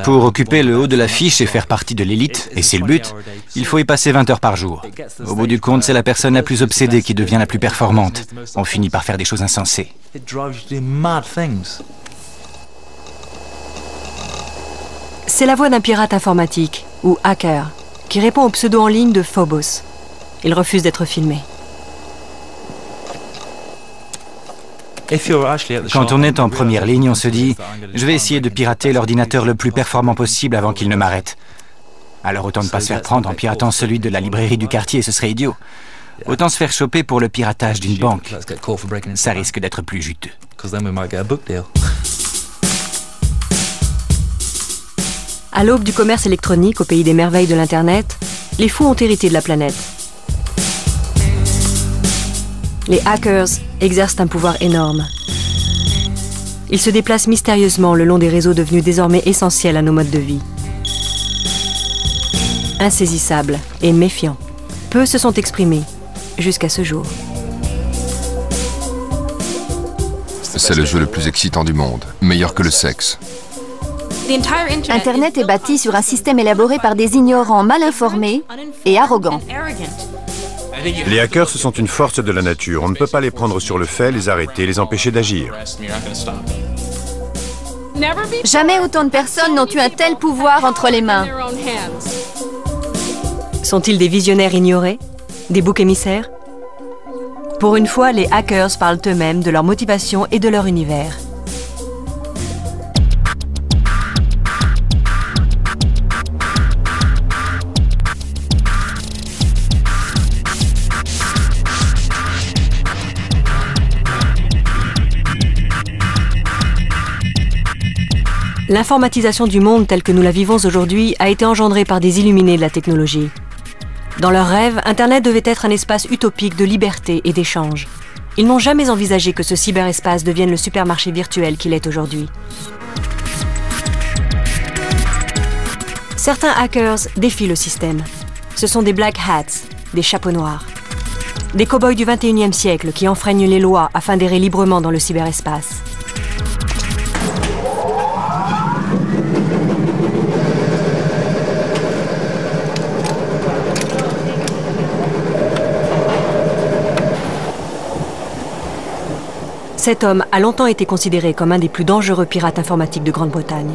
Pour occuper le haut de l'affiche et faire partie de l'élite, et c'est le but, il faut y passer 20 heures par jour. Au bout du compte, c'est la personne la plus obsédée qui devient la plus performante. On finit par faire des choses insensées. C'est la voix d'un pirate informatique, ou hacker, qui répond au pseudo en ligne de Phobos. Il refuse d'être filmé. Quand on est en première ligne, on se dit « Je vais essayer de pirater l'ordinateur le plus performant possible avant qu'il ne m'arrête. » Alors autant ne pas se faire prendre en piratant celui de la librairie du quartier, ce serait idiot. Autant se faire choper pour le piratage d'une banque. Ça risque d'être plus juteux. À l'aube du commerce électronique au pays des merveilles de l'Internet, les fous ont hérité de la planète. Les hackers exercent un pouvoir énorme. Ils se déplacent mystérieusement le long des réseaux devenus désormais essentiels à nos modes de vie. Insaisissables et méfiants, peu se sont exprimés jusqu'à ce jour. C'est le jeu le plus excitant du monde, meilleur que le sexe. Internet est bâti sur un système élaboré par des ignorants mal informés et arrogants. Les hackers, ce sont une force de la nature. On ne peut pas les prendre sur le fait, les arrêter, les empêcher d'agir. Jamais autant de personnes n'ont eu un tel pouvoir entre les mains. Sont-ils des visionnaires ignorés? Des boucs émissaires? Pour une fois, les hackers parlent eux-mêmes de leur motivation et de leur univers. L'informatisation du monde tel que nous la vivons aujourd'hui a été engendrée par des illuminés de la technologie. Dans leurs rêves, Internet devait être un espace utopique de liberté et d'échange. Ils n'ont jamais envisagé que ce cyberespace devienne le supermarché virtuel qu'il est aujourd'hui. Certains hackers défient le système. Ce sont des black hats, des chapeaux noirs. Des cow-boys du 21e siècle qui enfreignent les lois afin d'errer librement dans le cyberespace. Cet homme a longtemps été considéré comme un des plus dangereux pirates informatiques de Grande-Bretagne.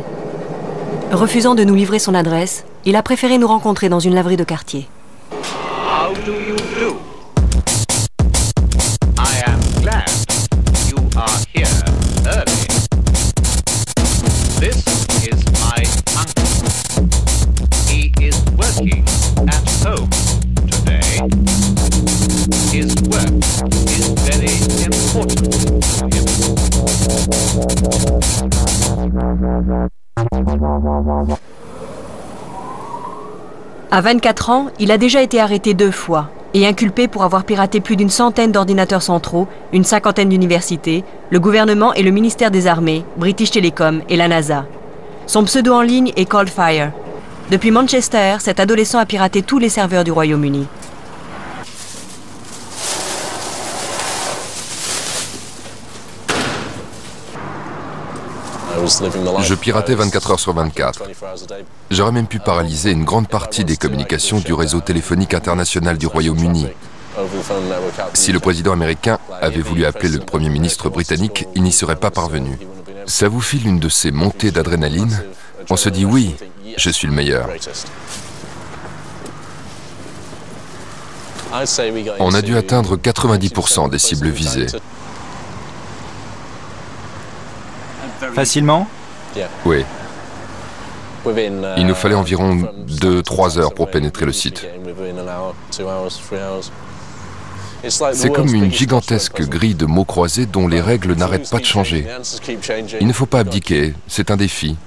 Refusant de nous livrer son adresse, il a préféré nous rencontrer dans une laverie de quartier. How do you do? I am glad you are here early. This is my uncle. He is working at home today. His work is very important to him. À 24 ans, il a déjà été arrêté 2 fois et inculpé pour avoir piraté plus d'une centaine d'ordinateurs centraux, une 50aine d'universités, le gouvernement et le ministère des Armées, British Telecom et la NASA. Son pseudo en ligne est Coldfire. Depuis Manchester, cet adolescent a piraté tous les serveurs du Royaume-Uni. Je piratais 24 heures sur 24. J'aurais même pu paralyser une grande partie des communications du réseau téléphonique international du Royaume-Uni. Si le président américain avait voulu appeler le Premier ministre britannique, il n'y serait pas parvenu. Ça vous file une de ces montées d'adrénaline? On se dit oui, je suis le meilleur. On a dû atteindre 90% des cibles visées. Facilement? Oui. Il nous fallait environ 2-3 heures pour pénétrer le site. C'est comme une gigantesque grille de mots croisés dont les règles n'arrêtent pas de changer. Il ne faut pas abdiquer, c'est un défi.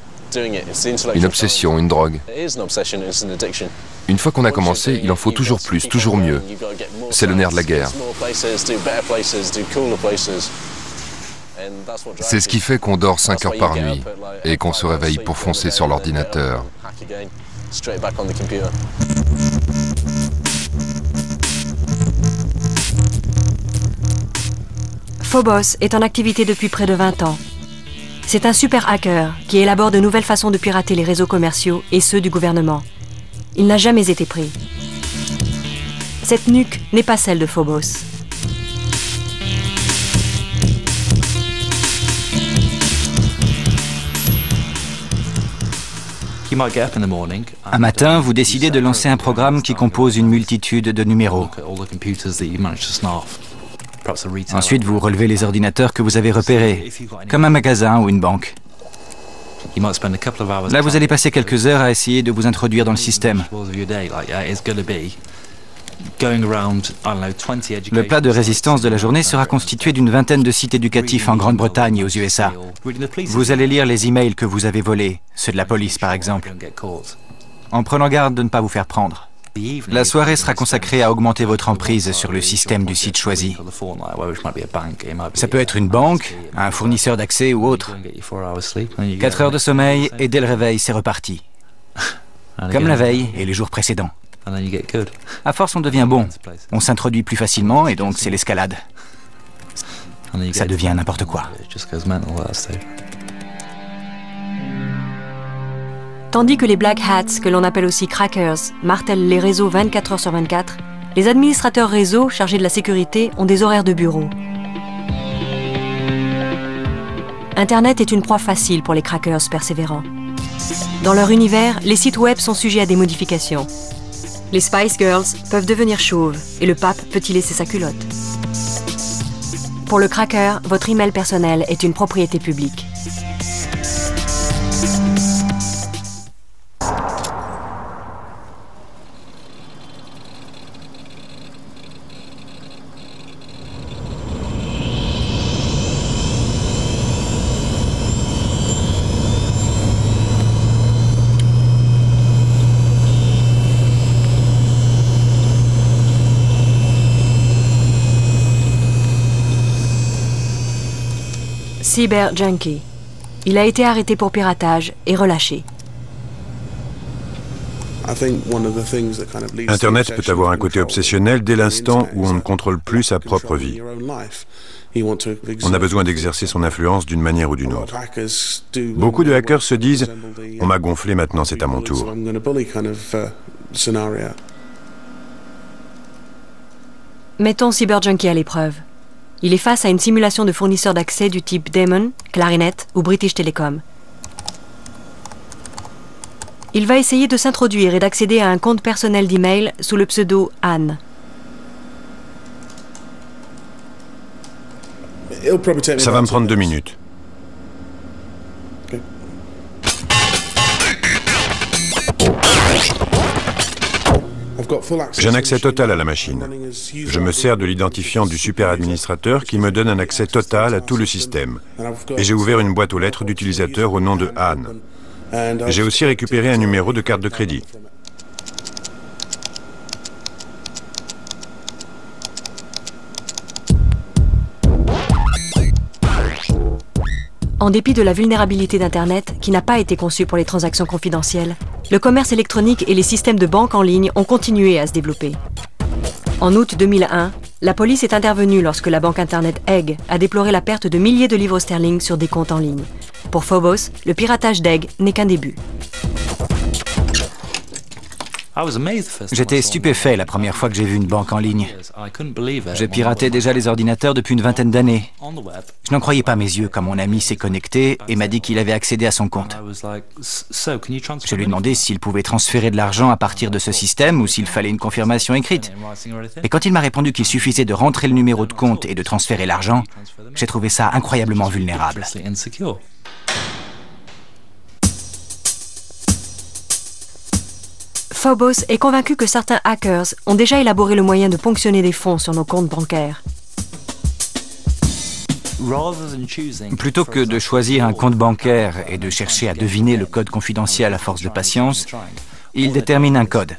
Une obsession, une drogue. Une fois qu'on a commencé, il en faut toujours plus, toujours mieux. C'est le nerf de la guerre. C'est ce qui fait qu'on dort 5 heures par nuit et qu'on se réveille pour foncer sur l'ordinateur. Phobos est en activité depuis près de 20 ans. C'est un super hacker qui élabore de nouvelles façons de pirater les réseaux commerciaux et ceux du gouvernement. Il n'a jamais été pris. Cette nuque n'est pas celle de Phobos. Un matin, vous décidez de lancer un programme qui compose une multitude de numéros. Ensuite, vous relevez les ordinateurs que vous avez repérés, comme un magasin ou une banque. Là, vous allez passer quelques heures à essayer de vous introduire dans le système. Le plat de résistance de la journée sera constitué d'une vingtaine de sites éducatifs en Grande-Bretagne et aux USA. Vous allez lire les emails que vous avez volés, ceux de la police par exemple, en prenant garde de ne pas vous faire prendre. La soirée sera consacrée à augmenter votre emprise sur le système du site choisi. Ça peut être une banque, un fournisseur d'accès ou autre. 4 heures de sommeil et dès le réveil, c'est reparti. Comme la veille et les jours précédents. À force, on devient bon. On s'introduit plus facilement et donc c'est l'escalade. Ça devient n'importe quoi. Tandis que les Black Hats, que l'on appelle aussi crackers, martèlent les réseaux 24 heures sur 24, les administrateurs réseau chargés de la sécurité ont des horaires de bureau. Internet est une proie facile pour les crackers persévérants. Dans leur univers, les sites web sont sujets à des modifications. Les Spice Girls peuvent devenir chauves et le pape peut y laisser sa culotte. Pour le cracker, votre email personnel est une propriété publique. Cyber Junkie. Il a été arrêté pour piratage et relâché. Internet peut avoir un côté obsessionnel dès l'instant où on ne contrôle plus sa propre vie. On a besoin d'exercer son influence d'une manière ou d'une autre. Beaucoup de hackers se disent « On m'a gonflé, maintenant c'est à mon tour ». Mettons Cyber Junkie à l'épreuve. Il est face à une simulation de fournisseurs d'accès du type Damon, Clarinet ou British Telecom. Il va essayer de s'introduire et d'accéder à un compte personnel d'email sous le pseudo Anne. Ça va me prendre 2 minutes. J'ai un accès total à la machine. Je me sers de l'identifiant du super administrateur qui me donne un accès total à tout le système. Et j'ai ouvert une boîte aux lettres d'utilisateur au nom de Anne. J'ai aussi récupéré un numéro de carte de crédit. En dépit de la vulnérabilité d'Internet, qui n'a pas été conçue pour les transactions confidentielles, le commerce électronique et les systèmes de banque en ligne ont continué à se développer. En août 2001, la police est intervenue lorsque la banque Internet Egg a déploré la perte de milliers de livres sterling sur des comptes en ligne. Pour Phobos, le piratage d'Egg n'est qu'un début. J'étais stupéfait la première fois que j'ai vu une banque en ligne. Je piratais déjà les ordinateurs depuis une vingtaine d'années. Je n'en croyais pas mes yeux quand mon ami s'est connecté et m'a dit qu'il avait accédé à son compte. Je lui ai demandé s'il pouvait transférer de l'argent à partir de ce système ou s'il fallait une confirmation écrite. Et quand il m'a répondu qu'il suffisait de rentrer le numéro de compte et de transférer l'argent, j'ai trouvé ça incroyablement vulnérable. Phobos est convaincu que certains hackers ont déjà élaboré le moyen de ponctionner des fonds sur nos comptes bancaires. Plutôt que de choisir un compte bancaire et de chercher à deviner le code confidentiel à force de patience, il détermine un code.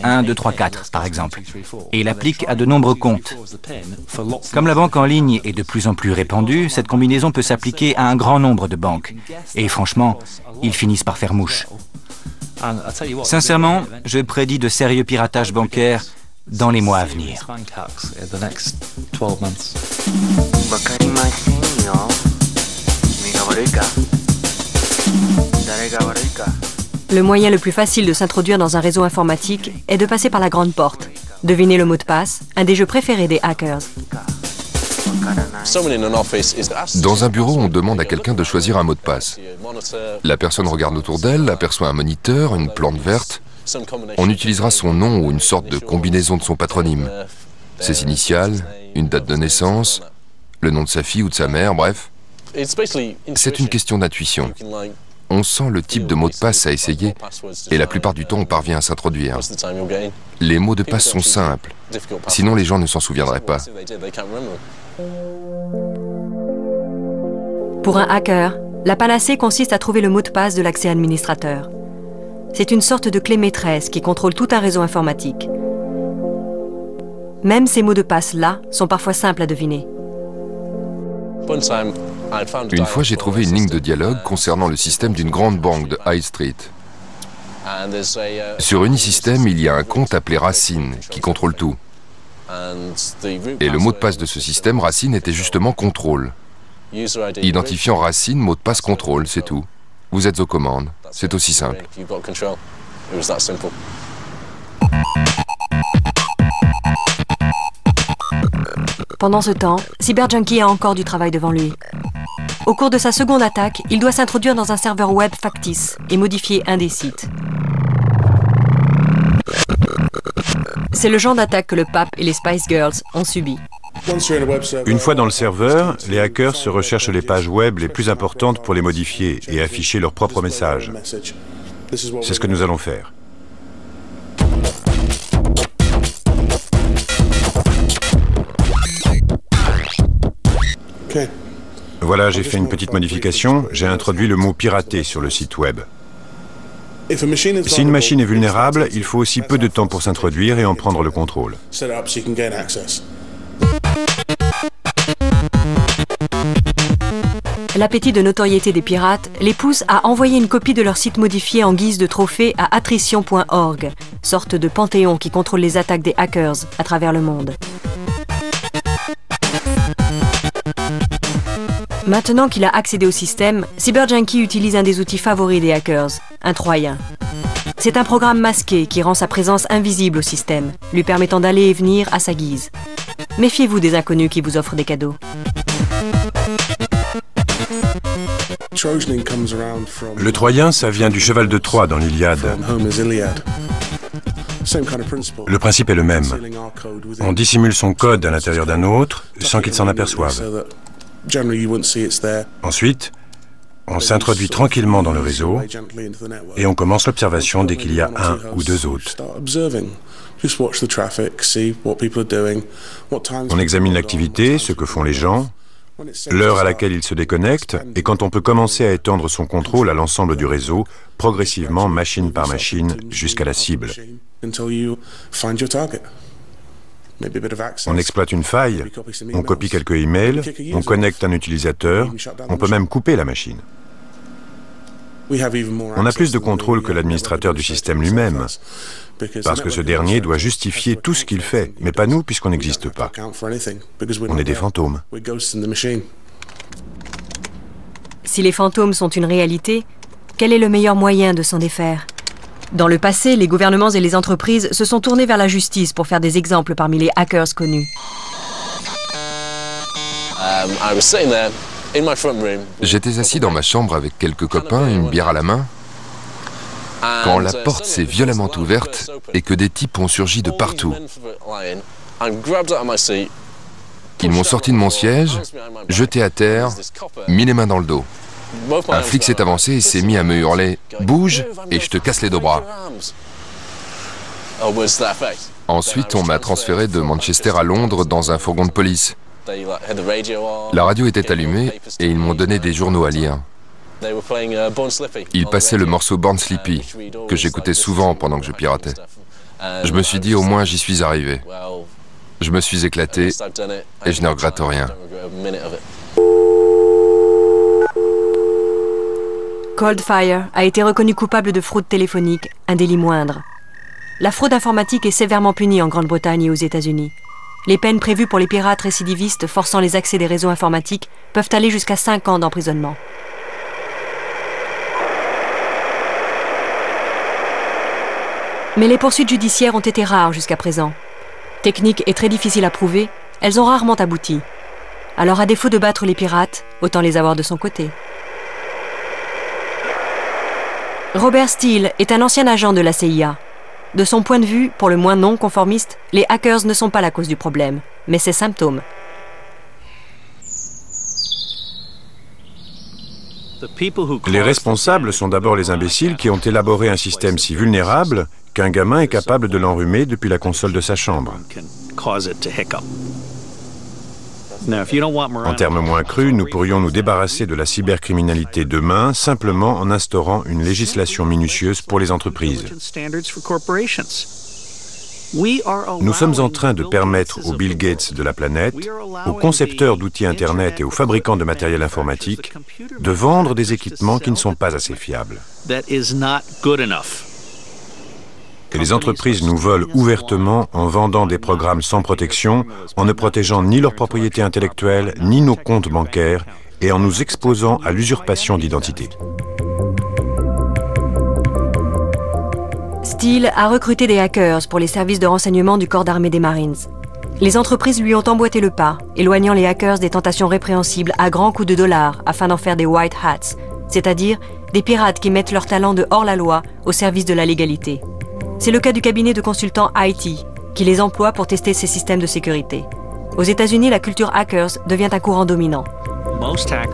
1, 2, 3, 4, par exemple, et il applique à de nombreux comptes. Comme la banque en ligne est de plus en plus répandue, cette combinaison peut s'appliquer à un grand nombre de banques. Et franchement, ils finissent par faire mouche. Sincèrement, je prédis de sérieux piratages bancaires dans les mois à venir. Le moyen le plus facile de s'introduire dans un réseau informatique est de passer par la grande porte. Deviner le mot de passe, un des jeux préférés des hackers. Dans un bureau, on demande à quelqu'un de choisir un mot de passe. La personne regarde autour d'elle, aperçoit un moniteur, une plante verte. On utilisera son nom ou une sorte de combinaison de son patronyme. Ses initiales, une date de naissance, le nom de sa fille ou de sa mère, bref. C'est une question d'intuition. On sent le type de mot de passe à essayer et la plupart du temps on parvient à s'introduire. Les mots de passe sont simples, sinon les gens ne s'en souviendraient pas. Pour un hacker, la panacée consiste à trouver le mot de passe de l'accès administrateur. C'est une sorte de clé maîtresse qui contrôle tout un réseau informatique. Même ces mots de passe-là sont parfois simples à deviner. Une fois, j'ai trouvé une ligne de dialogue concernant le système d'une grande banque de High Street. Sur Unisystem, il y a un compte appelé Racine qui contrôle tout. Et le mot de passe de ce système, Racine, était justement contrôle. Identifiant Racine, mot de passe contrôle, c'est tout. Vous êtes aux commandes. C'est aussi simple. Pendant ce temps, CyberJunkie a encore du travail devant lui. Au cours de sa seconde attaque, il doit s'introduire dans un serveur web factice et modifier un des sites. C'est le genre d'attaque que le pape et les Spice Girls ont subi. Une fois dans le serveur, les hackers se recherchent les pages web les plus importantes pour les modifier et afficher leur propre message. C'est ce que nous allons faire. Voilà, j'ai fait une petite modification. J'ai introduit le mot « pirater » sur le site web. Si une machine est vulnérable, il faut aussi peu de temps pour s'introduire et en prendre le contrôle. L'appétit de notoriété des pirates les pousse à envoyer une copie de leur site modifié en guise de trophée à attrition.org, sorte de panthéon qui contrôle les attaques des hackers à travers le monde. Maintenant qu'il a accédé au système, CyberJunkie utilise un des outils favoris des hackers, un Troyen. C'est un programme masqué qui rend sa présence invisible au système, lui permettant d'aller et venir à sa guise. Méfiez-vous des inconnus qui vous offrent des cadeaux. Le Troyen, ça vient du cheval de Troie dans l'Iliade. Le principe est le même. On dissimule son code à l'intérieur d'un autre sans qu'il s'en aperçoive. Ensuite, on s'introduit tranquillement dans le réseau et on commence l'observation dès qu'il y a un ou deux hôtes. On examine l'activité, ce que font les gens, l'heure à laquelle ils se déconnectent et quand on peut commencer à étendre son contrôle à l'ensemble du réseau, progressivement, machine par machine, jusqu'à la cible. On exploite une faille, on copie quelques emails, on connecte un utilisateur, on peut même couper la machine. On a plus de contrôle que l'administrateur du système lui-même, parce que ce dernier doit justifier tout ce qu'il fait, mais pas nous puisqu'on n'existe pas. On est des fantômes. Si les fantômes sont une réalité, quel est le meilleur moyen de s'en défaire ? Dans le passé, les gouvernements et les entreprises se sont tournés vers la justice pour faire des exemples parmi les hackers connus. J'étais assis dans ma chambre avec quelques copains, une bière à la main, quand la porte s'est violemment ouverte et que des types ont surgi de partout. Ils m'ont sorti de mon siège, jeté à terre, mis les mains dans le dos. Un flic s'est avancé et s'est mis à me hurler « Bouge et je te casse les deux bras ». Ensuite, on m'a transféré de Manchester à Londres dans un fourgon de police. La radio était allumée et ils m'ont donné des journaux à lire. Ils passaient le morceau Born Slippy, que j'écoutais souvent pendant que je piratais. Je me suis dit, au moins j'y suis arrivé. Je me suis éclaté et je ne regrette rien. Coldfire a été reconnu coupable de fraude téléphonique, un délit moindre. La fraude informatique est sévèrement punie en Grande-Bretagne et aux États-Unis. Les peines prévues pour les pirates récidivistes forçant les accès des réseaux informatiques peuvent aller jusqu'à 5 ans d'emprisonnement. Mais les poursuites judiciaires ont été rares jusqu'à présent. Techniques et très difficiles à prouver, elles ont rarement abouti. Alors à défaut de battre les pirates, autant les avoir de son côté. Robert Steele est un ancien agent de la CIA. De son point de vue, pour le moins non conformiste, les hackers ne sont pas la cause du problème, mais ses symptômes. Les responsables sont d'abord les imbéciles qui ont élaboré un système si vulnérable qu'un gamin est capable de l'enrhumer depuis la console de sa chambre. En termes moins crus, nous pourrions nous débarrasser de la cybercriminalité demain simplement en instaurant une législation minutieuse pour les entreprises. Nous sommes en train de permettre aux Bill Gates de la planète, aux concepteurs d'outils Internet et aux fabricants de matériel informatique de vendre des équipements qui ne sont pas assez fiables. Et les entreprises nous volent ouvertement en vendant des programmes sans protection, en ne protégeant ni leur propriété intellectuelle, ni nos comptes bancaires, et en nous exposant à l'usurpation d'identité. Steele a recruté des hackers pour les services de renseignement du corps d'armée des Marines. Les entreprises lui ont emboîté le pas, éloignant les hackers des tentations répréhensibles à grands coups de dollars afin d'en faire des white hats, c'est-à-dire des pirates qui mettent leur talent de hors-la-loi au service de la légalité. C'est le cas du cabinet de consultants IT, qui les emploie pour tester ces systèmes de sécurité. Aux États-Unis, la culture hackers devient un courant dominant.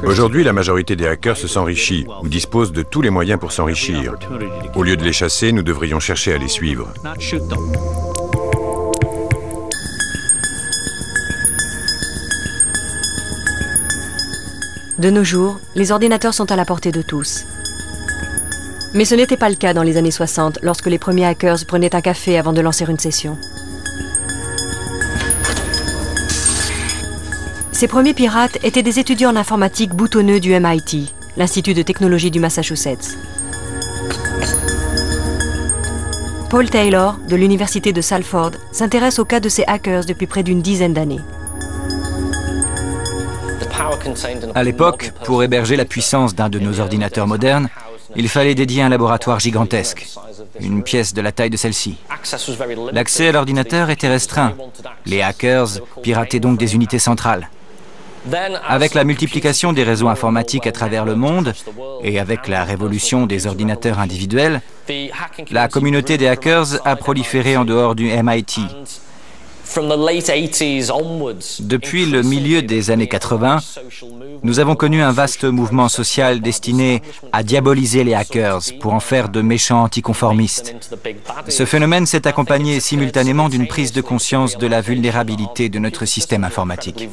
Aujourd'hui, la majorité des hackers s'enrichit ou dispose de tous les moyens pour s'enrichir. Au lieu de les chasser, nous devrions chercher à les suivre. De nos jours, les ordinateurs sont à la portée de tous. Mais ce n'était pas le cas dans les années 60, lorsque les premiers hackers prenaient un café avant de lancer une session. Ces premiers pirates étaient des étudiants en informatique boutonneux du MIT, l'Institut de technologie du Massachusetts. Paul Taylor, de l'université de Salford, s'intéresse au cas de ces hackers depuis près d'une dizaine d'années. À l'époque, pour héberger la puissance d'un de nos ordinateurs modernes, il fallait dédier un laboratoire gigantesque, une pièce de la taille de celle-ci. L'accès à l'ordinateur était restreint. Les hackers pirataient donc des unités centrales. Avec la multiplication des réseaux informatiques à travers le monde et avec la révolution des ordinateurs individuels, la communauté des hackers a proliféré en dehors du MIT. Depuis le milieu des années 80, nous avons connu un vaste mouvement social destiné à diaboliser les hackers pour en faire de méchants anticonformistes. Ce phénomène s'est accompagné simultanément d'une prise de conscience de la vulnérabilité de notre système informatique.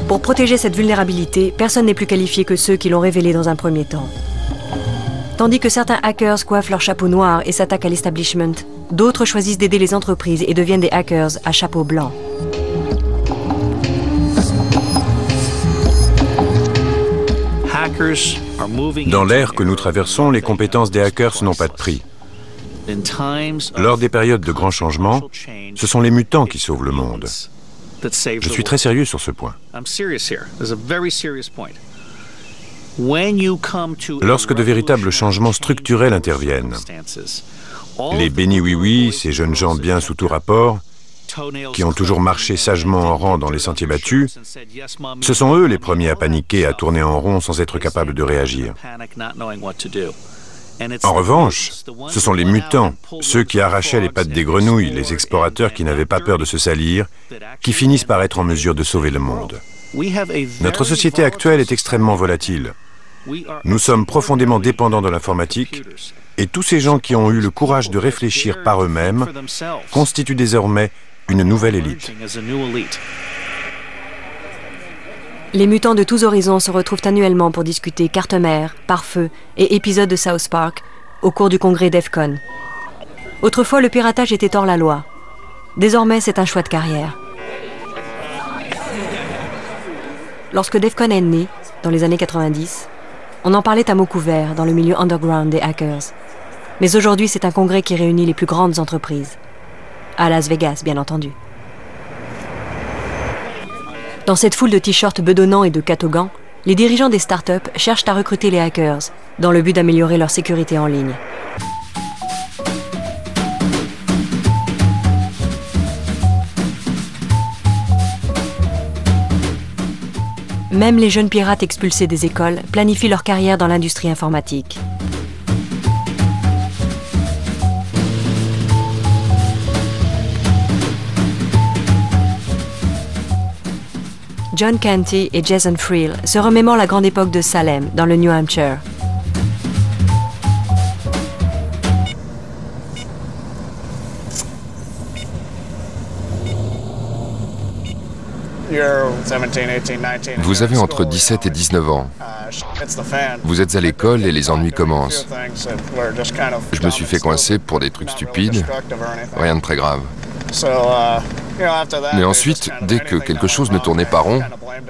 Pour protéger cette vulnérabilité, personne n'est plus qualifié que ceux qui l'ont révélée dans un premier temps. Tandis que certains hackers coiffent leur chapeau noir et s'attaquent à l'establishment, d'autres choisissent d'aider les entreprises et deviennent des hackers à chapeau blanc. Dans l'ère que nous traversons, les compétences des hackers n'ont pas de prix. Lors des périodes de grands changements, ce sont les mutants qui sauvent le monde. Je suis très sérieux sur ce point. Lorsque de véritables changements structurels interviennent, les bénis oui-oui, ces jeunes gens bien sous tout rapport, qui ont toujours marché sagement en rang dans les sentiers battus, ce sont eux les premiers à paniquer, à tourner en rond sans être capables de réagir. En revanche, ce sont les mutants, ceux qui arrachaient les pattes des grenouilles, les explorateurs qui n'avaient pas peur de se salir, qui finissent par être en mesure de sauver le monde. Notre société actuelle est extrêmement volatile. Nous sommes profondément dépendants de l'informatique et tous ces gens qui ont eu le courage de réfléchir par eux-mêmes constituent désormais une nouvelle élite. Les mutants de tous horizons se retrouvent annuellement pour discuter carte-mère, pare-feu et épisodes de South Park au cours du congrès DEF CON. Autrefois, le piratage était hors la loi. Désormais, c'est un choix de carrière. Lorsque DEF CON est né, dans les années 90, on en parlait à mots couverts dans le milieu underground des hackers. Mais aujourd'hui, c'est un congrès qui réunit les plus grandes entreprises. À Las Vegas, bien entendu. Dans cette foule de t-shirts bedonnants et de catogans, les dirigeants des startups cherchent à recruter les hackers, dans le but d'améliorer leur sécurité en ligne. Même les jeunes pirates expulsés des écoles planifient leur carrière dans l'industrie informatique. John Canty et Jason Friel se remémorent la grande époque de Salem, dans le New Hampshire. Vous avez entre 17 et 19 ans. Vous êtes à l'école et les ennuis commencent. Je me suis fait coincer pour des trucs stupides, rien de très grave. Mais ensuite, dès que quelque chose ne tournait pas rond,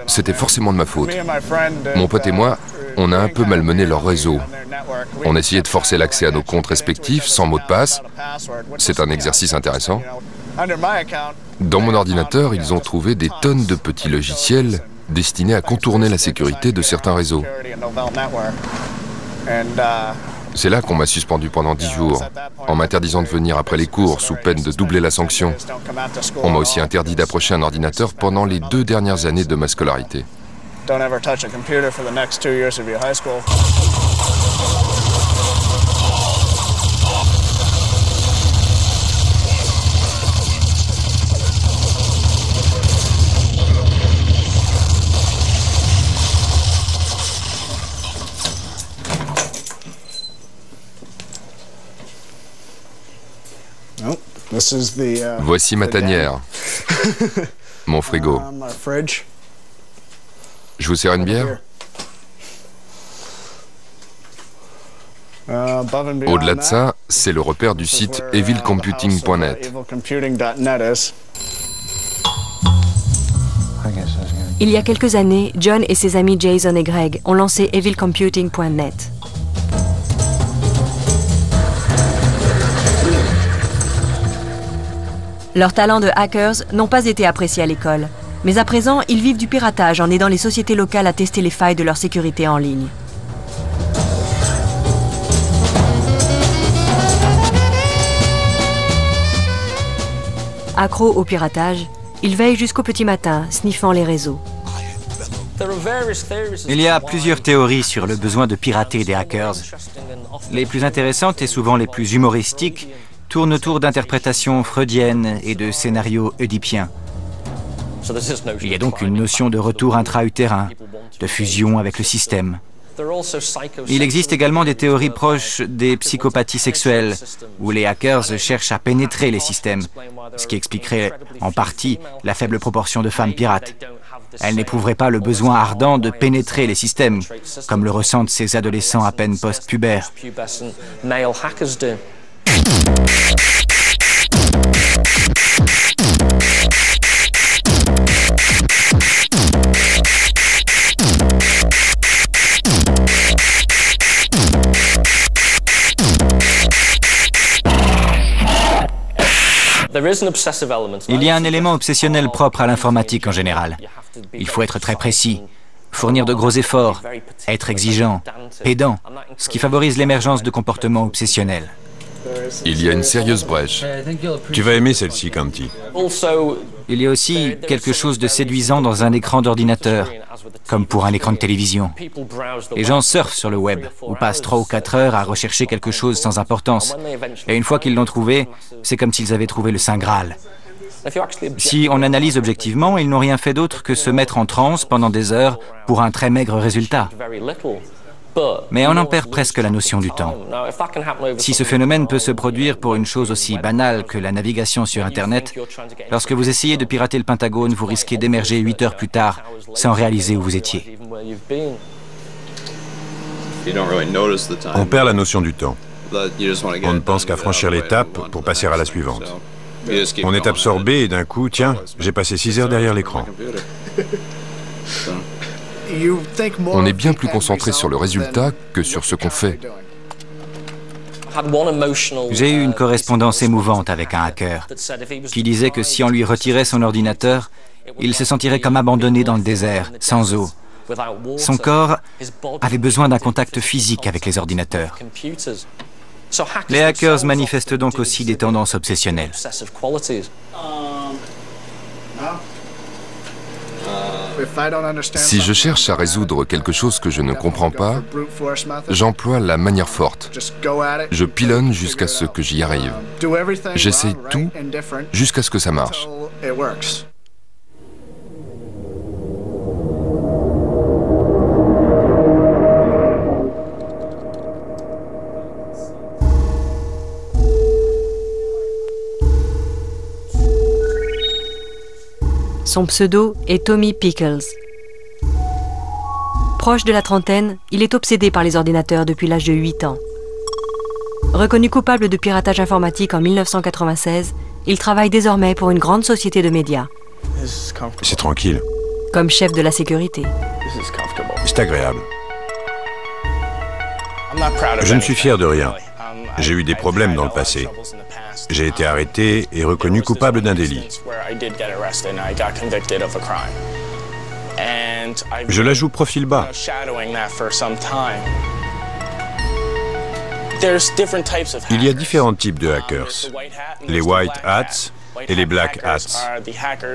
c'était forcément de ma faute. Mon pote et moi, on a un peu malmené leur réseau. On essayait de forcer l'accès à nos comptes respectifs sans mot de passe. C'est un exercice intéressant. Dans mon ordinateur, ils ont trouvé des tonnes de petits logiciels destinés à contourner la sécurité de certains réseaux. C'est là qu'on m'a suspendu pendant 10 jours, en m'interdisant de venir après les cours sous peine de doubler la sanction. On m'a aussi interdit d'approcher un ordinateur pendant les 2 dernières années de ma scolarité. Voici ma tanière, mon frigo. Je vous sers une bière? Au-delà de ça, c'est le repère du site evilcomputing.net. Il y a quelques années, John et ses amis Jason et Greg ont lancé evilcomputing.net. Leurs talents de hackers n'ont pas été appréciés à l'école, mais à présent, ils vivent du piratage en aidant les sociétés locales à tester les failles de leur sécurité en ligne. Accros au piratage, ils veillent jusqu'au petit matin, sniffant les réseaux. Il y a plusieurs théories sur le besoin de pirater des hackers. Les plus intéressantes et souvent les plus humoristiques tournent autour d'interprétations freudiennes et de scénarios oedipiens. Il y a donc une notion de retour intra-utérin, de fusion avec le système. Il existe également des théories proches des psychopathies sexuelles, où les hackers cherchent à pénétrer les systèmes, ce qui expliquerait en partie la faible proportion de femmes pirates. Elles n'éprouveraient pas le besoin ardent de pénétrer les systèmes, comme le ressentent ces adolescents à peine post-pubères. Il y a un élément obsessionnel propre à l'informatique en général. Il faut être très précis, fournir de gros efforts, être exigeant, pédant, ce qui favorise l'émergence de comportements obsessionnels. Il y a une sérieuse brèche. Tu vas aimer celle-ci, Canty. Il y a aussi quelque chose de séduisant dans un écran d'ordinateur, comme pour un écran de télévision. Les gens surfent sur le web, ou passent 3 ou 4 heures à rechercher quelque chose sans importance. Et une fois qu'ils l'ont trouvé, c'est comme s'ils avaient trouvé le Saint Graal. Si on analyse objectivement, ils n'ont rien fait d'autre que se mettre en transe pendant des heures pour un très maigre résultat. Mais on en perd presque la notion du temps. Si ce phénomène peut se produire pour une chose aussi banale que la navigation sur Internet, lorsque vous essayez de pirater le Pentagone, vous risquez d'émerger 8 heures plus tard sans réaliser où vous étiez. On perd la notion du temps. On ne pense qu'à franchir l'étape pour passer à la suivante. On est absorbé et d'un coup, tiens, j'ai passé 6 heures derrière l'écran. On est bien plus concentré sur le résultat que sur ce qu'on fait. J'ai eu une correspondance émouvante avec un hacker qui disait que si on lui retirait son ordinateur, il se sentirait comme abandonné dans le désert, sans eau. Son corps avait besoin d'un contact physique avec les ordinateurs. Les hackers manifestent donc aussi des tendances obsessionnelles. Si je cherche à résoudre quelque chose que je ne comprends pas, j'emploie la manière forte. Je pilonne jusqu'à ce que j'y arrive. J'essaye tout jusqu'à ce que ça marche. Son pseudo est Tommy Pickles. Proche de la trentaine, il est obsédé par les ordinateurs depuis l'âge de 8 ans. Reconnu coupable de piratage informatique en 1996, il travaille désormais pour une grande société de médias. C'est tranquille. Comme chef de la sécurité. C'est agréable. Je ne suis fier de rien. J'ai eu des problèmes dans le passé. J'ai été arrêté et reconnu coupable d'un délit. Je la joue profil bas. Il y a différents types de hackers. Les white hats et les black hats.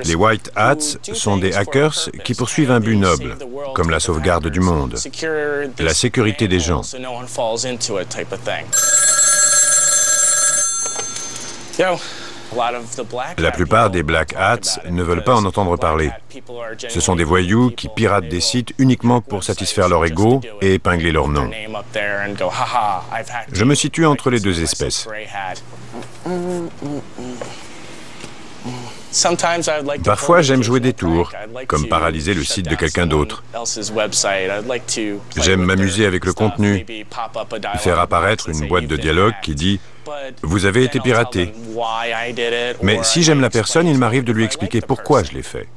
Les white hats sont des hackers qui poursuivent un but noble, comme la sauvegarde du monde, la sécurité des gens. La plupart des black hats ne veulent pas en entendre parler. Ce sont des voyous qui piratent des sites uniquement pour satisfaire leur ego et épingler leur nom. Je me situe entre les deux espèces. Parfois, j'aime jouer des tours, comme paralyser le site de quelqu'un d'autre. J'aime m'amuser avec le contenu, faire apparaître une boîte de dialogue qui dit « Vous avez été piraté ». Mais si j'aime la personne, il m'arrive de lui expliquer pourquoi je l'ai fait.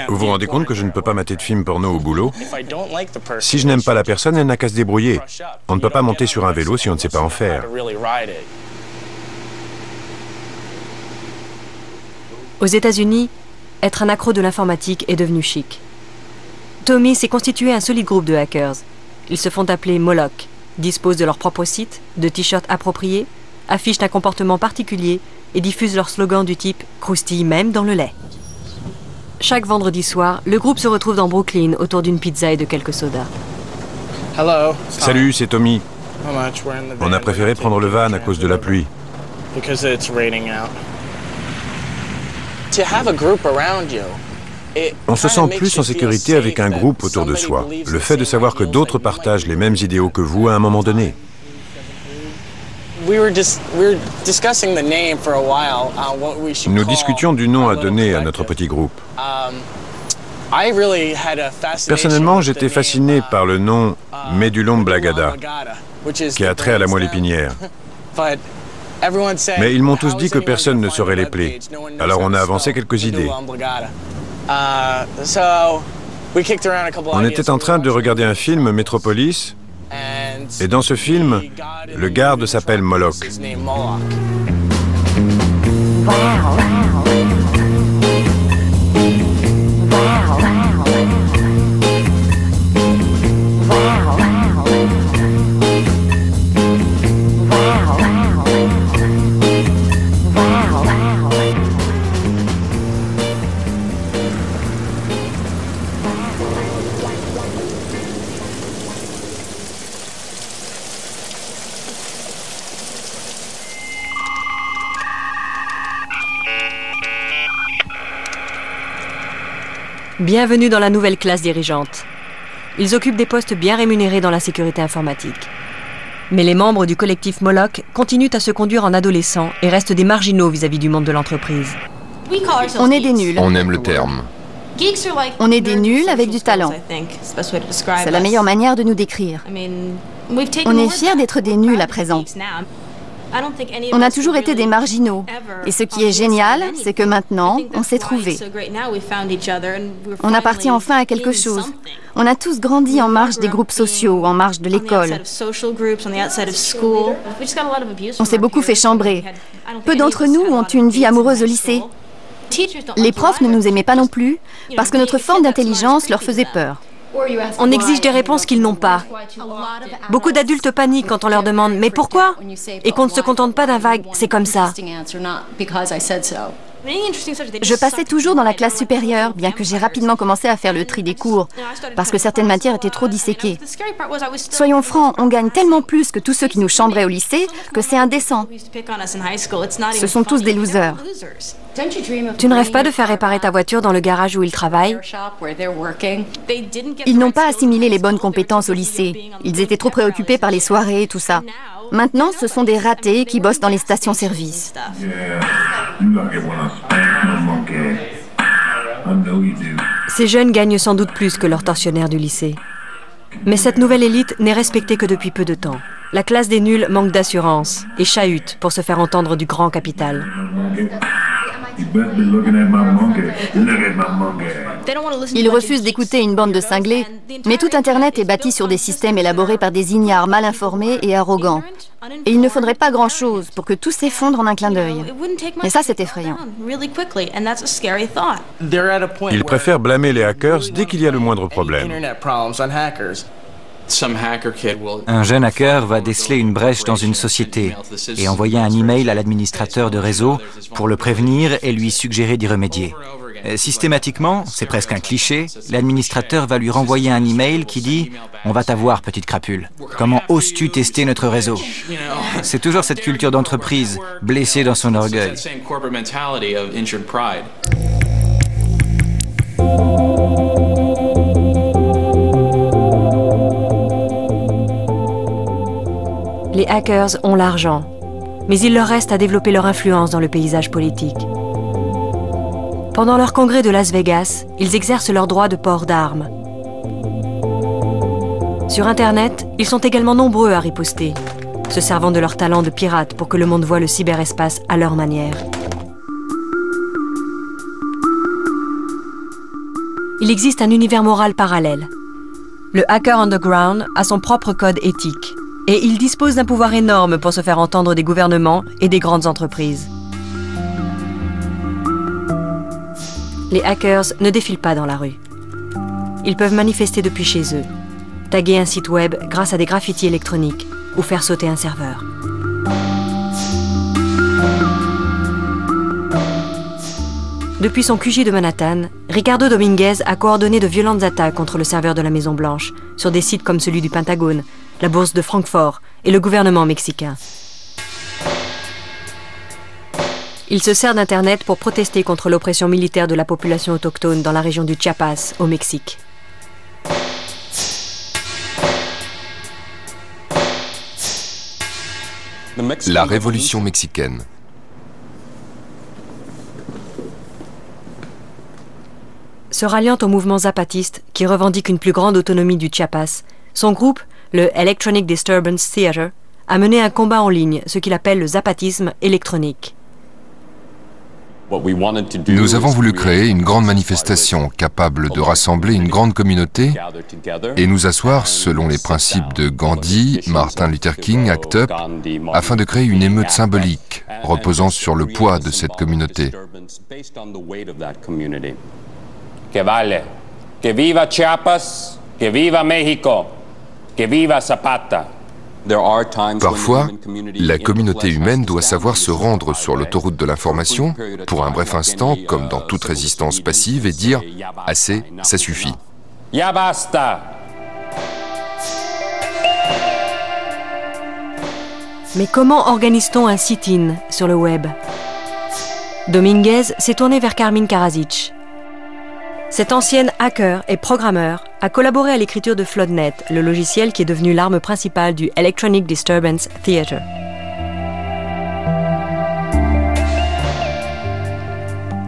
Vous vous rendez compte que je ne peux pas mater de films porno au boulot? Si je n'aime pas la personne, elle n'a qu'à se débrouiller. On ne peut pas monter sur un vélo si on ne sait pas en faire. Aux États-Unis, être un accro de l'informatique est devenu chic. Tommy s'est constitué un solide groupe de hackers. Ils se font appeler Moloch, disposent de leur propre site, de t-shirts appropriés, affichent un comportement particulier et diffusent leur slogan du type « croustille même dans le lait ». Chaque vendredi soir, le groupe se retrouve dans Brooklyn autour d'une pizza et de quelques sodas. Salut, c'est Tommy. On a préféré prendre le van à cause de la pluie. On se sent plus en sécurité avec un groupe autour de soi. Le fait de savoir que d'autres partagent les mêmes idéaux que vous à un moment donné. Nous discutions du nom à donner à notre petit groupe. Personnellement, j'étais fasciné par le nom Médulum Blagada, qui a trait à la moelle épinière. Mais ils m'ont tous dit que personne ne saurait les plaies. Alors on a avancé quelques idées. On était en train de regarder un film, Metropolis, et dans ce film, le garde s'appelle Moloch. Bienvenue dans la nouvelle classe dirigeante. Ils occupent des postes bien rémunérés dans la sécurité informatique. Mais les membres du collectif Moloch continuent à se conduire en adolescents et restent des marginaux vis-à-vis du monde de l'entreprise. On est des nuls. On aime le terme. On est des nuls avec du talent. C'est la meilleure manière de nous décrire. On est fiers d'être des nuls à présent. On a toujours été des marginaux. Et ce qui est génial, c'est que maintenant, on s'est trouvés. On appartient enfin à quelque chose. On a tous grandi en marge des groupes sociaux, en marge de l'école. On s'est beaucoup fait chambrer. Peu d'entre nous ont eu une vie amoureuse au lycée. Les profs ne nous aimaient pas non plus, parce que notre forme d'intelligence leur faisait peur. On exige des réponses qu'ils n'ont pas. Beaucoup d'adultes paniquent quand on leur demande « Mais pourquoi ?» et qu'on ne se contente pas d'un vague « C'est comme ça ». Je passais toujours dans la classe supérieure, bien que j'ai rapidement commencé à faire le tri des cours, parce que certaines matières étaient trop disséquées. Soyons francs, on gagne tellement plus que tous ceux qui nous chambraient au lycée que c'est indécent. Ce sont tous des losers. Tu ne rêves pas de faire réparer ta voiture dans le garage où ils travaillent? Ils n'ont pas assimilé les bonnes compétences au lycée. Ils étaient trop préoccupés par les soirées et tout ça. Maintenant, ce sont des ratés qui bossent dans les stations-service. Ces jeunes gagnent sans doute plus que leurs tortionnaires du lycée. Mais cette nouvelle élite n'est respectée que depuis peu de temps. La classe des nuls manque d'assurance et chahute pour se faire entendre du grand capital. Ils refusent d'écouter une bande de cinglés, mais tout Internet est bâti sur des systèmes élaborés par des ignares mal informés et arrogants. Et il ne faudrait pas grand-chose pour que tout s'effondre en un clin d'œil. Et ça, c'est effrayant. Ils préfèrent blâmer les hackers dès qu'il y a le moindre problème. Un jeune hacker va déceler une brèche dans une société et envoyer un email à l'administrateur de réseau pour le prévenir et lui suggérer d'y remédier. Systématiquement, c'est presque un cliché, l'administrateur va lui renvoyer un email qui dit « On va t'avoir, petite crapule. Comment oses-tu tester notre réseau ?» C'est toujours cette culture d'entreprise, blessée dans son orgueil. Les hackers ont l'argent, mais il leur reste à développer leur influence dans le paysage politique. Pendant leur congrès de Las Vegas, ils exercent leur droit de port d'armes. Sur Internet, ils sont également nombreux à riposter, se servant de leur talent de pirates pour que le monde voie le cyberespace à leur manière. Il existe un univers moral parallèle. Le hacker underground a son propre code éthique. Et il dispose d'un pouvoir énorme pour se faire entendre des gouvernements et des grandes entreprises. Les hackers ne défilent pas dans la rue. Ils peuvent manifester depuis chez eux, taguer un site web grâce à des graffitis électroniques ou faire sauter un serveur. Depuis son QG de Manhattan, Ricardo Dominguez a coordonné de violentes attaques contre le serveur de la Maison-Blanche, sur des sites comme celui du Pentagone, la bourse de Francfort et le gouvernement mexicain. Il se sert d'Internet pour protester contre l'oppression militaire de la population autochtone dans la région du Chiapas, au Mexique. La révolution mexicaine. Se ralliant au mouvement zapatiste, qui revendique une plus grande autonomie du Chiapas, son groupe, le Electronic Disturbance Theater, a mené un combat en ligne, ce qu'il appelle le zapatisme électronique. Nous avons voulu créer une grande manifestation capable de rassembler une grande communauté et nous asseoir selon les principes de Gandhi, Martin Luther King, ACT UP, afin de créer une émeute symbolique reposant sur le poids de cette communauté. Que vale, que viva Chiapas, que viva México, que viva Zapata. Parfois, la communauté humaine doit savoir se rendre sur l'autoroute de l'information pour un bref instant, comme dans toute résistance passive, et dire « assez, ça suffit ». Ya basta. Mais comment organise-t-on un sit-in sur le web? Dominguez s'est tourné vers Carmine Karadzic. Cette ancienne hacker et programmeur a collaboré à l'écriture de FloodNet, le logiciel qui est devenu l'arme principale du Electronic Disturbance Theater.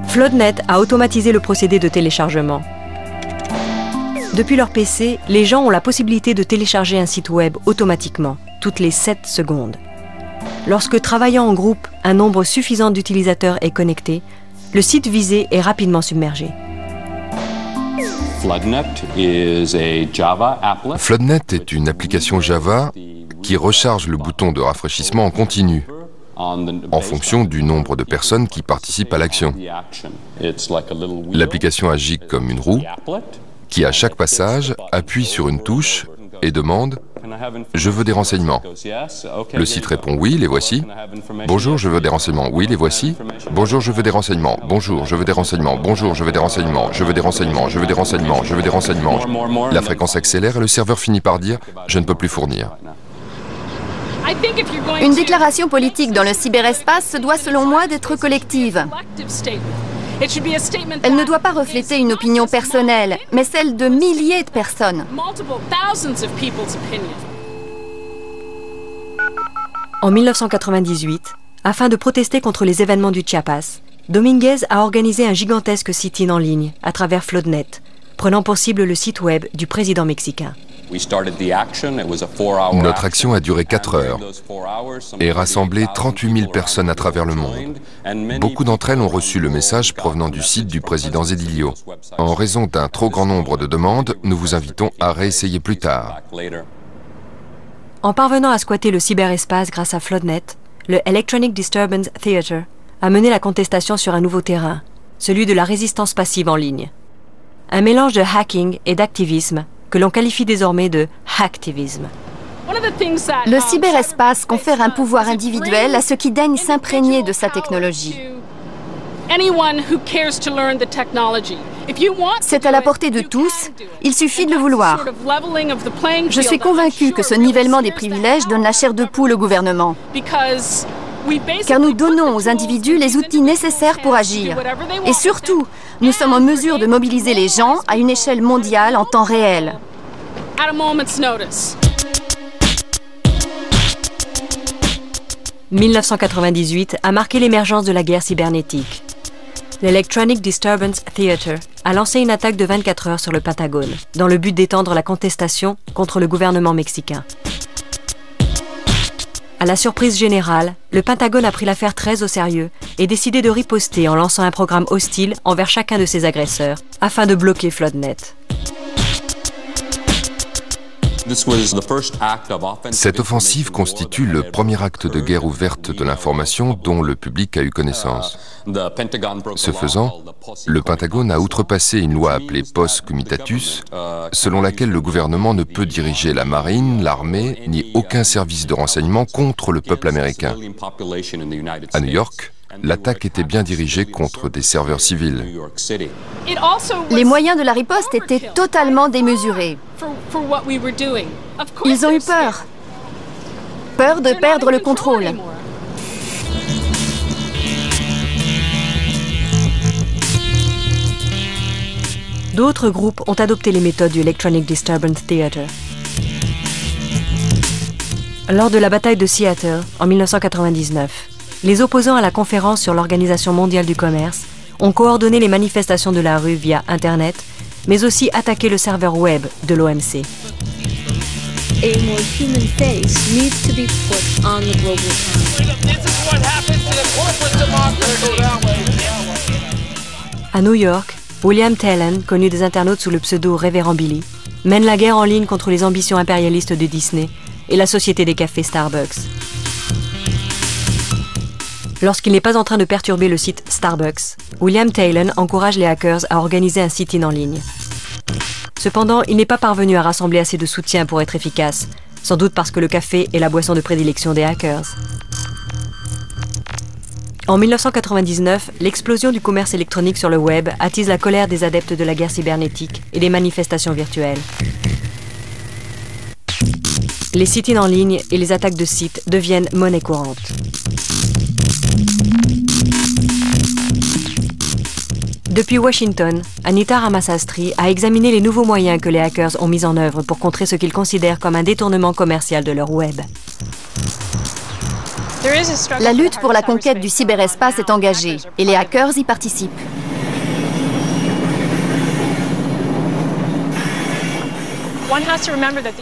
FloodNet a automatisé le procédé de téléchargement. Depuis leur PC, les gens ont la possibilité de télécharger un site web automatiquement, toutes les 7 secondes. Lorsque, travaillant en groupe, un nombre suffisant d'utilisateurs est connecté, le site visé est rapidement submergé. FloodNet est une application Java qui recharge le bouton de rafraîchissement en continu, en fonction du nombre de personnes qui participent à l'action. L'application agit comme une roue qui, à chaque passage, appuie sur une touche et demande « Je veux des renseignements ». Le site répond « Oui, les voici ». « Bonjour, je veux des renseignements ». « Oui, les voici ». « Bonjour, je veux des renseignements ». « Bonjour, je veux des renseignements ». « Bonjour, je veux des renseignements ». « Je veux des renseignements ». « Je veux des renseignements ». « Je veux des renseignements ». La fréquence accélère et le serveur finit par dire « Je ne peux plus fournir ». Une déclaration politique dans le cyberespace se doit, selon moi, d'être collective. Elle ne doit pas refléter une opinion personnelle, mais celle de milliers de personnes. En 1998, afin de protester contre les événements du Chiapas, Dominguez a organisé un gigantesque sit-in en ligne à travers FloodNet, prenant pour cible le site web du président mexicain. Notre action a duré 4 heures et rassemblé 38 000 personnes à travers le monde. Beaucoup d'entre elles ont reçu le message provenant du site du président Zedillo. En raison d'un trop grand nombre de demandes, nous vous invitons à réessayer plus tard. En parvenant à squatter le cyberespace grâce à FloodNet, le Electronic Disturbance Theater a mené la contestation sur un nouveau terrain, celui de la résistance passive en ligne. Un mélange de hacking et d'activisme que l'on qualifie désormais de hacktivisme. Le cyberespace confère un pouvoir individuel à ceux qui daignent s'imprégner de sa technologie. C'est à la portée de tous, il suffit de le vouloir. Je suis convaincu que ce nivellement des privilèges donne la chair de poule au gouvernement. Car nous donnons aux individus les outils nécessaires pour agir. Et surtout, nous sommes en mesure de mobiliser les gens à une échelle mondiale en temps réel. 1998 a marqué l'émergence de la guerre cybernétique. L'Electronic Disturbance Theater a lancé une attaque de 24 heures sur le Pentagone, dans le but d'étendre la contestation contre le gouvernement mexicain. À la surprise générale, le Pentagone a pris l'affaire très au sérieux et décidé de riposter en lançant un programme hostile envers chacun de ses agresseurs, afin de bloquer FloodNet. Cette offensive constitue le premier acte de guerre ouverte de l'information dont le public a eu connaissance. Ce faisant, le Pentagone a outrepassé une loi appelée Pos Comitatus, selon laquelle le gouvernement ne peut diriger la marine, l'armée, ni aucun service de renseignement contre le peuple américain. À New York, l'attaque était bien dirigée contre des serveurs civils. Les moyens de la riposte étaient totalement démesurés. Ils ont eu peur. Peur de perdre le contrôle. D'autres groupes ont adopté les méthodes du Electronic Disturbance Theater. Lors de la bataille de Seattle, en 1999, les opposants à la conférence sur l'Organisation mondiale du commerce ont coordonné les manifestations de la rue via Internet, mais aussi attaqué le serveur web de l'OMC. À New York, William Taylor, connu des internautes sous le pseudo Révérend Billy, mène la guerre en ligne contre les ambitions impérialistes de Disney et la société des cafés Starbucks. Lorsqu'il n'est pas en train de perturber le site Starbucks, William Taylor encourage les hackers à organiser un sit-in en ligne. Cependant, il n'est pas parvenu à rassembler assez de soutien pour être efficace, sans doute parce que le café est la boisson de prédilection des hackers. En 1999, l'explosion du commerce électronique sur le web attise la colère des adeptes de la guerre cybernétique et des manifestations virtuelles. Les sit-ins en ligne et les attaques de sites deviennent monnaie courante. Depuis Washington, Anita Ramasastry a examiné les nouveaux moyens que les hackers ont mis en œuvre pour contrer ce qu'ils considèrent comme un détournement commercial de leur web. La lutte pour la conquête du cyberespace est engagée et les hackers y participent.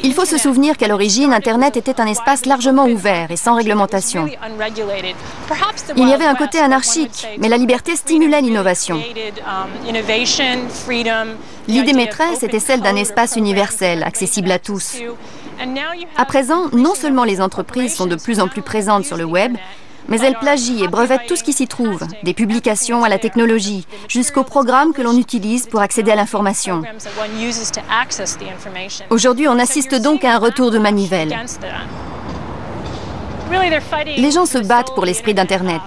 Il faut se souvenir qu'à l'origine, Internet était un espace largement ouvert et sans réglementation. Il y avait un côté anarchique, mais la liberté stimulait l'innovation. L'idée maîtresse était celle d'un espace universel, accessible à tous. À présent, non seulement les entreprises sont de plus en plus présentes sur le web, mais elles plagient et brevettent tout ce qui s'y trouve, des publications à la technologie, jusqu'aux programmes que l'on utilise pour accéder à l'information. Aujourd'hui, on assiste donc à un retour de manivelle. Les gens se battent pour l'esprit d'Internet.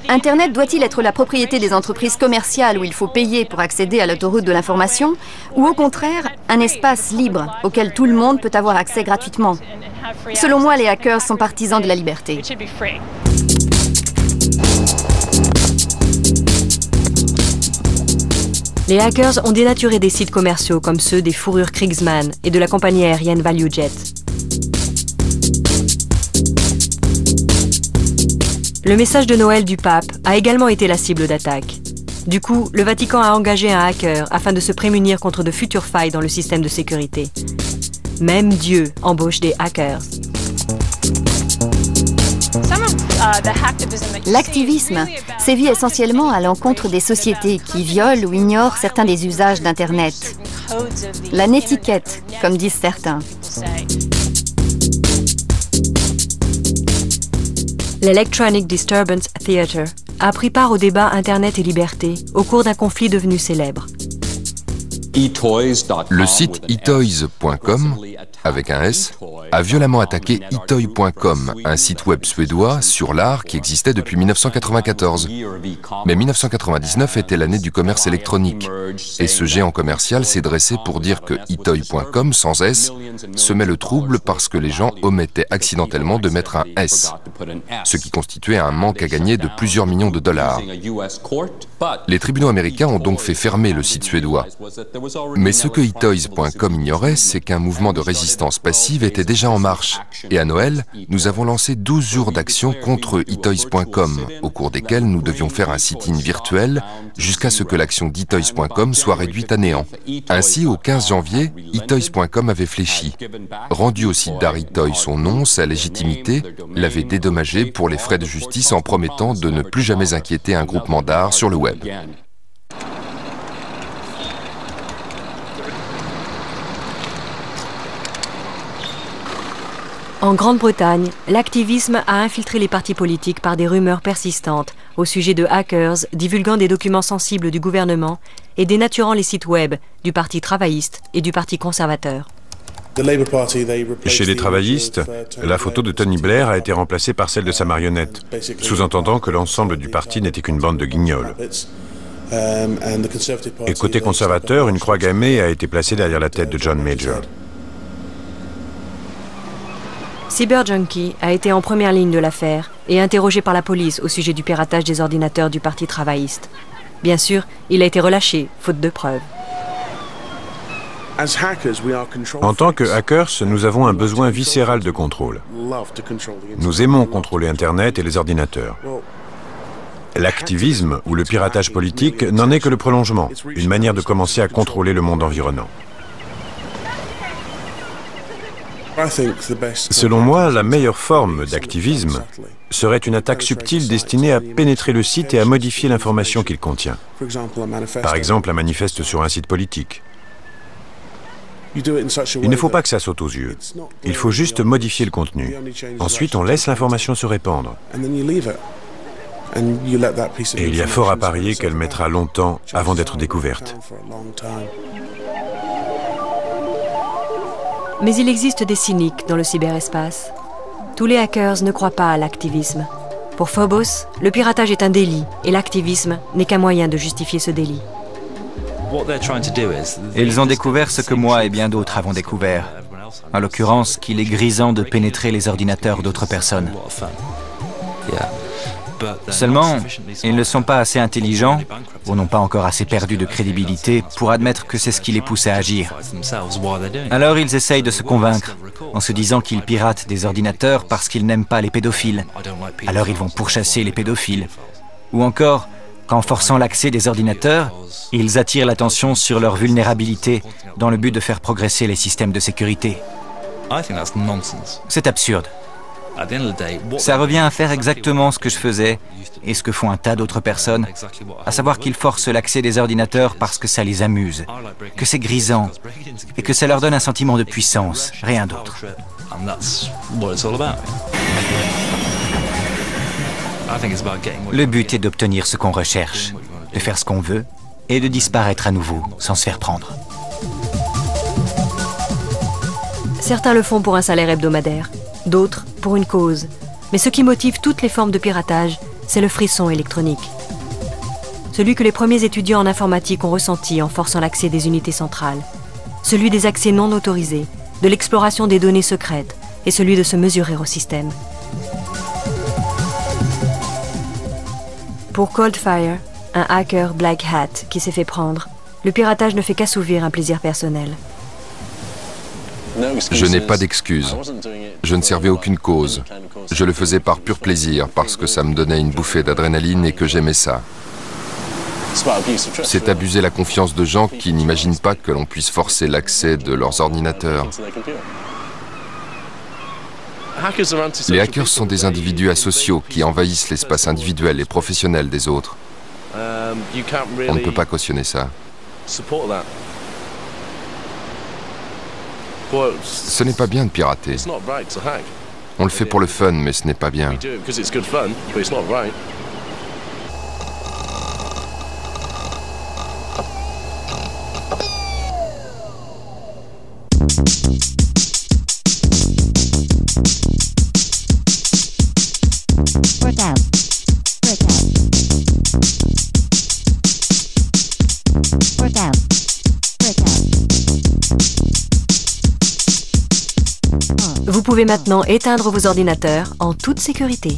Internet doit-il être la propriété des entreprises commerciales où il faut payer pour accéder à l'autoroute de l'information, ou au contraire, un espace libre auquel tout le monde peut avoir accès gratuitement? Selon moi, les hackers sont partisans de la liberté. Les hackers ont dénaturé des sites commerciaux comme ceux des fourrures Kriegsmann et de la compagnie aérienne ValueJet. Le message de Noël du pape a également été la cible d'attaque. Du coup, le Vatican a engagé un hacker afin de se prémunir contre de futures failles dans le système de sécurité. Même Dieu embauche des hackers. L'activisme sévit essentiellement à l'encontre des sociétés qui violent ou ignorent certains des usages d'Internet. La netiquette, comme disent certains. L'Electronic Disturbance Theater a pris part au débat Internet et liberté au cours d'un conflit devenu célèbre. Le site etoys.com, avec un S, a violemment attaqué etoy.com, un site web suédois sur l'art qui existait depuis 1994. Mais 1999 était l'année du commerce électronique, et ce géant commercial s'est dressé pour dire que etoy.com, sans S, semait le trouble parce que les gens omettaient accidentellement de mettre un S, ce qui constituait un manque à gagner de plusieurs millions de dollars. Les tribunaux américains ont donc fait fermer le site suédois. Mais ce que etoys.com ignorait, c'est qu'un mouvement de résistance passive était déjà en marche. Et à Noël, nous avons lancé 12 jours d'action contre etoys.com, au cours desquels nous devions faire un sit-in virtuel jusqu'à ce que l'action d'etoys.com soit réduite à néant. Ainsi, au 15 janvier, etoys.com avait fléchi. Rendu au site d'Harry Toy son nom, sa légitimité, l'avait dédommagé pour les frais de justice en promettant de ne plus jamais inquiéter un groupement d'art sur le web. En Grande-Bretagne, l'activisme a infiltré les partis politiques par des rumeurs persistantes au sujet de hackers divulguant des documents sensibles du gouvernement et dénaturant les sites web du Parti travailliste et du Parti conservateur. Chez les travaillistes, la photo de Tony Blair a été remplacée par celle de sa marionnette, sous-entendant que l'ensemble du parti n'était qu'une bande de guignols. Et côté conservateur, une croix gammée a été placée derrière la tête de John Major. CyberJunkie a été en première ligne de l'affaire et interrogé par la police au sujet du piratage des ordinateurs du Parti travailliste. Bien sûr, il a été relâché, faute de preuves. En tant que hackers, nous avons un besoin viscéral de contrôle. Nous aimons contrôler Internet et les ordinateurs. L'activisme ou le piratage politique n'en est que le prolongement, une manière de commencer à contrôler le monde environnant. Selon moi, la meilleure forme d'activisme serait une attaque subtile destinée à pénétrer le site et à modifier l'information qu'il contient. Par exemple, un manifeste sur un site politique. Il ne faut pas que ça saute aux yeux. Il faut juste modifier le contenu. Ensuite, on laisse l'information se répandre. Et il y a fort à parier qu'elle mettra longtemps avant d'être découverte. Mais il existe des cyniques dans le cyberespace. Tous les hackers ne croient pas à l'activisme. Pour Phobos, le piratage est un délit et l'activisme n'est qu'un moyen de justifier ce délit. Ils ont découvert ce que moi et bien d'autres avons découvert. En l'occurrence, qu'il est grisant de pénétrer les ordinateurs d'autres personnes. Seulement, ils ne sont pas assez intelligents, ou n'ont pas encore assez perdu de crédibilité pour admettre que c'est ce qui les pousse à agir. Alors ils essayent de se convaincre, en se disant qu'ils piratent des ordinateurs parce qu'ils n'aiment pas les pédophiles. Alors ils vont pourchasser les pédophiles. Ou encore, qu'en forçant l'accès des ordinateurs, ils attirent l'attention sur leur vulnérabilité dans le but de faire progresser les systèmes de sécurité. C'est absurde. Ça revient à faire exactement ce que je faisais et ce que font un tas d'autres personnes, à savoir qu'ils forcent l'accès des ordinateurs parce que ça les amuse, que c'est grisant et que ça leur donne un sentiment de puissance, rien d'autre. Le but est d'obtenir ce qu'on recherche, de faire ce qu'on veut et de disparaître à nouveau sans se faire prendre. Certains le font pour un salaire hebdomadaire, d'autres pour une cause. Mais ce qui motive toutes les formes de piratage, c'est le frisson électronique. Celui que les premiers étudiants en informatique ont ressenti en forçant l'accès des unités centrales. Celui des accès non autorisés, de l'exploration des données secrètes et celui de se mesurer au système. Pour Coldfire, un hacker Black Hat qui s'est fait prendre, le piratage ne fait qu'assouvir un plaisir personnel. Je n'ai pas d'excuses. Je ne servais aucune cause. Je le faisais par pur plaisir, parce que ça me donnait une bouffée d'adrénaline et que j'aimais ça. C'est abuser la confiance de gens qui n'imaginent pas que l'on puisse forcer l'accès de leurs ordinateurs. Les hackers sont des individus asociaux qui envahissent l'espace individuel et professionnel des autres. On ne peut pas cautionner ça. Ce n'est pas bien de pirater. On le fait pour le fun, mais ce n'est pas bien. Vous pouvez maintenant éteindre vos ordinateurs en toute sécurité.